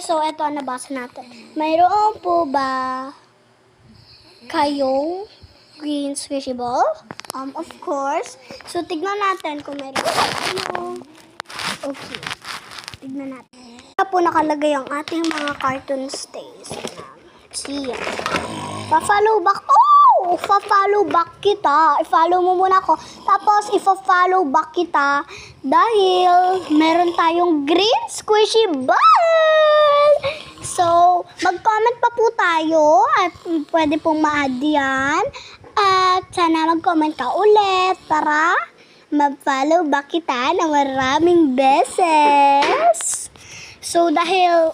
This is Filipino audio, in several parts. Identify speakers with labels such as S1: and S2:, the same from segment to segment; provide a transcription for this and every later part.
S1: so eto ang nabasa natin. Mayroon po ba kayong green squishy ball? Of course. So, tignan natin kung meron tayo. Okay. Tignan natin. Ito po nakalagay ang ating mga cartoon stays. See ya. Pa-follow back. Oh! Pa-follow back kita. I-follow mo muna ako. Tapos, i-follow back kita dahil meron tayong green squishy ball. So, mag-comment pa po tayo at pwede pong ma-add yan. At sana mag-comment ka ulit para mag-follow back kita ng maraming beses. So, dahil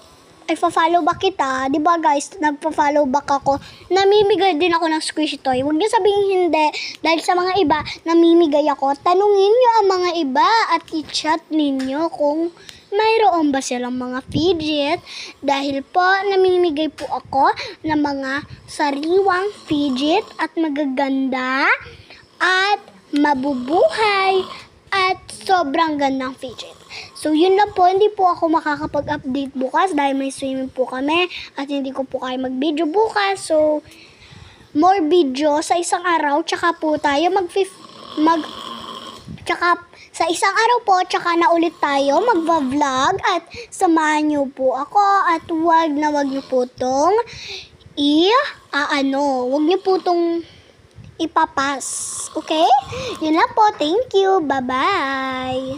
S1: i-follow back kita, di ba guys, nagpa-follow back ako, namimigay din ako ng squishy toy. Huwag niyo sabihin hindi, dahil sa mga iba, namimigay ako. Tanungin niyo ang mga iba at i-chat ninyo kung mayroon ba silang mga fidget. Dahil po, namimigay po ako ng mga sariwang fidget at magaganda at mabubuhay at sobrang gandang fidget. So, yun lang po. Hindi po ako makakapag-update bukas dahil may swimming po kami at hindi ko po kaya mag-video bukas. So, more video sa isang araw. Tsaka po tayo tsaka sa isang araw po, tsaka na ulit tayo magva-vlog at samahan niyo po ako at wag niyo po tong wag niyo po tong ipapas. Okay? Yun lang po. Thank you. Bye-bye.